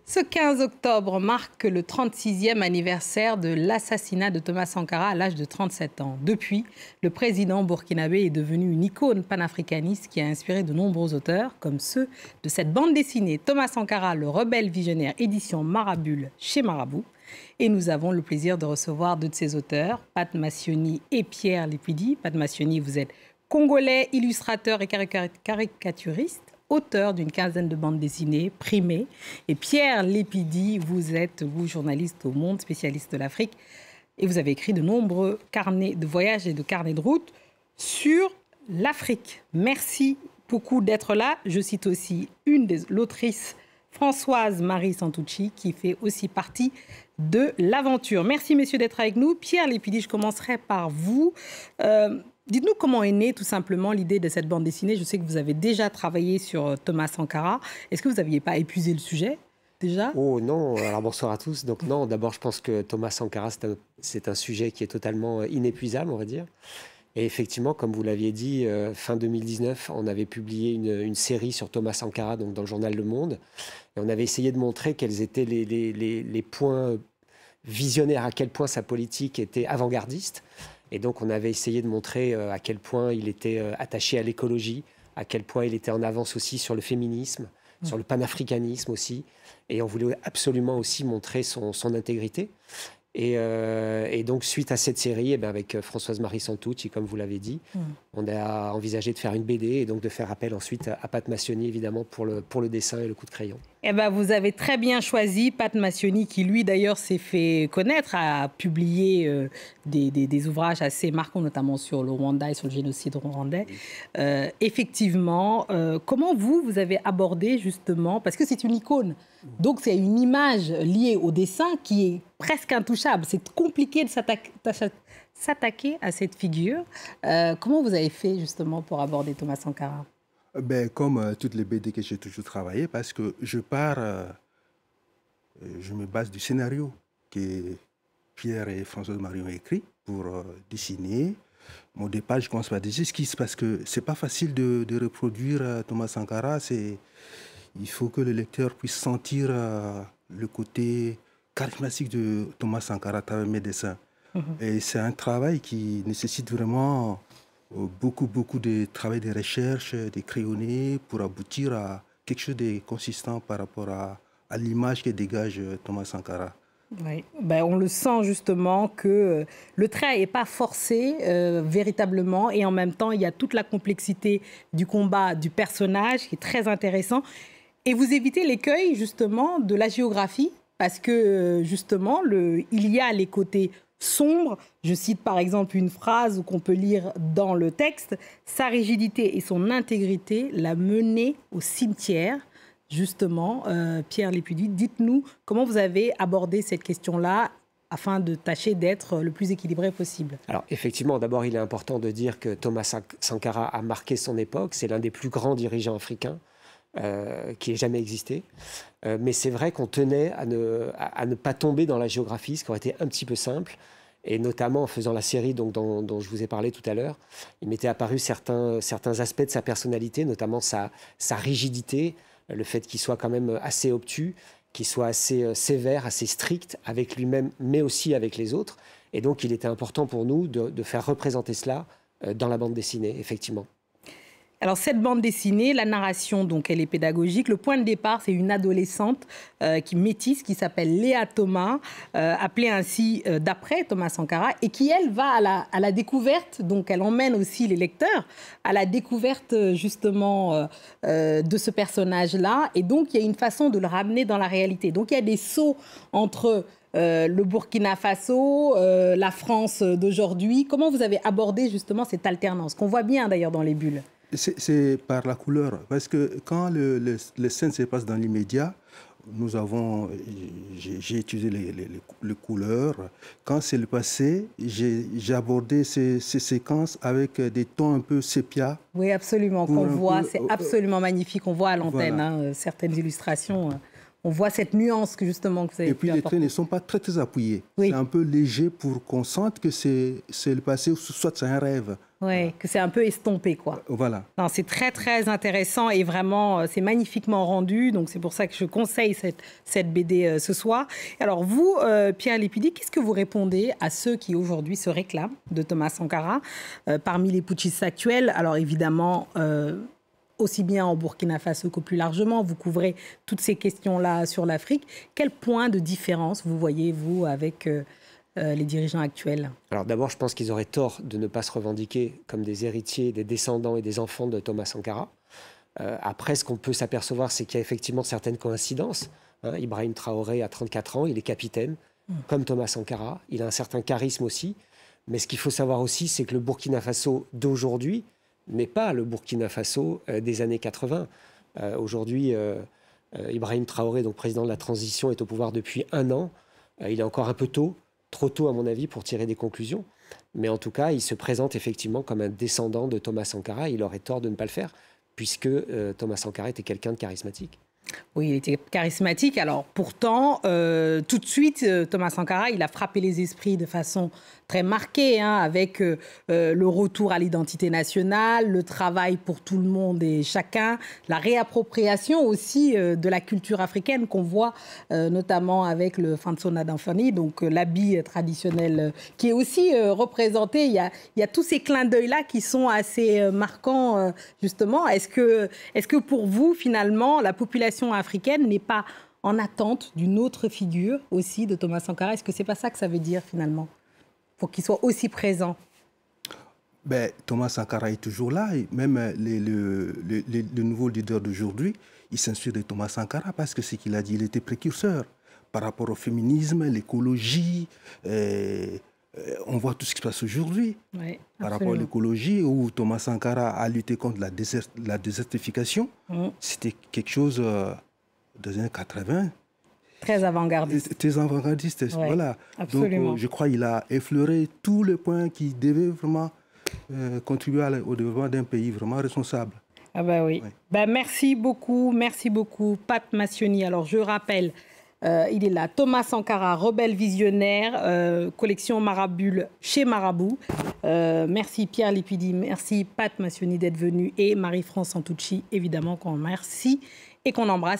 Ce 15 octobre marque le 36e anniversaire de l'assassinat de Thomas Sankara à l'âge de 37 ans. Depuis, le président burkinabé est devenu une icône panafricaniste qui a inspiré de nombreux auteurs, comme ceux de cette bande dessinée Thomas Sankara, le rebelle visionnaire, édition Marabule chez Marabout. Et nous avons le plaisir de recevoir deux de ces auteurs, Pat Massioni et Pierre Lépidi. Pat Massioni, vous êtes congolais, illustrateur et caricaturiste, auteur d'une quinzaine de bandes dessinées primées. Et Pierre Lépidi, vous êtes, journaliste au Monde, spécialiste de l'Afrique. Et vous avez écrit de nombreux carnets de voyage et de carnets de route sur l'Afrique. Merci beaucoup d'être là. Je cite aussi l'autrice Françoise-Marie Santucci, qui fait aussi partie de l'aventure. Merci, messieurs, d'être avec nous. Pierre Lépidi, je commencerai par vous. Dites-nous comment est née tout simplement l'idée de cette bande dessinée. Je sais que vous avez déjà travaillé sur Thomas Sankara. Est-ce que vous n'aviez pas épuisé le sujet déjà? Oh non, alors bonsoir à tous. Donc non, d'abord je pense que Thomas Sankara, c'est un sujet qui est totalement inépuisable, on va dire. Et effectivement, comme vous l'aviez dit, fin 2019, on avait publié une série sur Thomas Sankara donc dans le journal Le Monde. Et on avait essayé de montrer quels étaient les points visionnaires, à quel point sa politique était avant-gardiste. Et donc, on avait essayé de montrer à quel point il était attaché à l'écologie, à quel point il était en avance aussi sur le féminisme, sur le panafricanisme aussi. Et on voulait absolument aussi montrer son intégrité. Et donc, suite à cette série, avec Françoise-Marie Santucci, comme vous l'avez dit, on a envisagé de faire une BD et donc de faire appel ensuite à Pat Massioni, évidemment, pour le dessin et le coup de crayon. Vous avez très bien choisi Pat Massioni, qui lui d'ailleurs s'est fait connaître, a publié des ouvrages assez marquants, notamment sur le Rwanda et sur le génocide rwandais. Effectivement, comment vous avez abordé justement, parce que c'est une icône, donc c'est une image liée au dessin qui est presque intouchable. C'est compliqué de s'attaquer à cette figure. Comment vous avez fait justement pour aborder Thomas Sankara? Comme toutes les BD que j'ai toujours travaillé, parce que je me base du scénario que Pierre et Françoise-Marie ont écrit pour dessiner. Au départ, je commence par des esquisses parce que c'est pas facile de reproduire Thomas Sankara. Il faut que le lecteur puisse sentir le côté charismatique de Thomas Sankara à travers mes dessins. Et c'est un travail qui nécessite vraiment beaucoup de travail de recherche, de crayonner pour aboutir à quelque chose de consistant par rapport à l'image que dégage Thomas Sankara. Oui, on le sent justement que le trait n'est pas forcé véritablement, et en même temps il y a toute la complexité du combat du personnage qui est très intéressant. Et vous évitez l'écueil justement de la géographie, parce que justement il y a les côtés sombre. Je cite par exemple une phrase qu'on peut lire dans le texte. Sa rigidité et son intégrité l'a mené au cimetière. Justement, Pierre Lépidi, dites-nous comment vous avez abordé cette question-là afin de tâcher d'être le plus équilibré possible. Alors effectivement, d'abord il est important de dire que Thomas Sankara a marqué son époque. C'est l'un des plus grands dirigeants africains qui ait jamais existé. Mais c'est vrai qu'on tenait à ne pas tomber dans la géographie, ce qui aurait été un petit peu simple. Et notamment en faisant la série dont je vous ai parlé tout à l'heure, il m'était apparu certains aspects de sa personnalité, notamment sa rigidité, le fait qu'il soit quand même assez obtus, qu'il soit assez sévère, assez strict avec lui-même, mais aussi avec les autres. Et donc il était important pour nous de faire représenter cela dans la bande dessinée, effectivement. Alors cette bande dessinée, la narration, donc elle est pédagogique. Le point de départ, c'est une adolescente métisse qui s'appelle Léa Thomas, appelée ainsi d'après Thomas Sankara, et qui, elle, va à la découverte, donc elle emmène aussi les lecteurs à la découverte justement de ce personnage-là. Et donc il y a une façon de le ramener dans la réalité. Donc il y a des sauts entre le Burkina Faso, la France d'aujourd'hui. Comment vous avez abordé justement cette alternance, qu'on voit bien d'ailleurs dans les bulles? C'est par la couleur, parce que quand les scènes se passent dans l'immédiat, j'ai utilisé les couleurs. Quand c'est le passé, j'ai abordé ces séquences avec des tons un peu sépia. Oui, absolument, qu'on voit, c'est absolument magnifique. On voit à l'antenne certaines illustrations. on voit cette nuance que justement que vous avez Et puis les traits ne sont pas très, très appuyés. Oui. C'est un peu léger pour qu'on sente que c'est le passé, soit c'est un rêve. Oui, que c'est un peu estompé, quoi. Voilà. C'est très, très intéressant et vraiment, c'est magnifiquement rendu. Donc, c'est pour ça que je conseille cette BD ce soir. Alors, vous, Pierre Lépidi, qu'est-ce que vous répondez à ceux qui, aujourd'hui, se réclament de Thomas Sankara parmi les putschistes actuels? Alors, évidemment, aussi bien en Burkina Faso que plus largement, vous couvrez toutes ces questions-là sur l'Afrique. Quel point de différence vous voyez, vous, avec les dirigeants actuels? Alors d'abord, je pense qu'ils auraient tort de ne pas se revendiquer comme des héritiers, des descendants et des enfants de Thomas Sankara. Après, ce qu'on peut s'apercevoir, c'est qu'il y a effectivement certaines coïncidences. Ibrahim Traoré a 34 ans, il est capitaine, comme Thomas Sankara. Il a un certain charisme aussi. Mais ce qu'il faut savoir aussi, c'est que le Burkina Faso d'aujourd'hui n'est pas le Burkina Faso des années 80. Aujourd'hui, Ibrahim Traoré, donc président de la transition, est au pouvoir depuis 1 an. Il est encore un peu tôt. Trop tôt, à mon avis, pour tirer des conclusions. Mais en tout cas, il se présente effectivement comme un descendant de Thomas Sankara. Il aurait tort de ne pas le faire, puisque Thomas Sankara était quelqu'un de charismatique. Oui, il était charismatique. Alors, pourtant, tout de suite, Thomas Sankara, il a frappé les esprits de façon très marquée, avec le retour à l'identité nationale, le travail pour tout le monde et chacun, la réappropriation aussi de la culture africaine qu'on voit notamment avec le Fansona d'Anfani, donc l'habit traditionnel qui est aussi représenté. Il y a tous ces clins d'œil-là qui sont assez marquants, justement. Est-ce que pour vous, finalement, la population africaine n'est pas en attente d'une autre figure aussi de Thomas Sankara? Est-ce que c'est pas ça que ça veut dire, finalement, pour qu'il soit aussi présent? Thomas Sankara est toujours là. Et même le nouveau leader d'aujourd'hui, il s'inspire de Thomas Sankara parce que ce qu'il a dit, il était précurseur par rapport au féminisme, l'écologie. On voit tout ce qui se passe aujourd'hui par rapport à l'écologie, où Thomas Sankara a lutté contre la désertification. C'était quelque chose des années 80. Très avant-gardiste. Très avant-gardiste, voilà. Absolument. Donc, je crois qu'il a effleuré tous les points qui devaient vraiment contribuer au développement d'un pays vraiment responsable. Ah bah oui. Merci beaucoup, Pat Massioni. Alors, je rappelle, il est là, Thomas Sankara, rebelle visionnaire, collection Marabule chez Marabout. Merci Pierre Lépidi, merci Pat Massioni d'être venu et Marie-France Santucci, évidemment qu'on remercie et qu'on embrasse.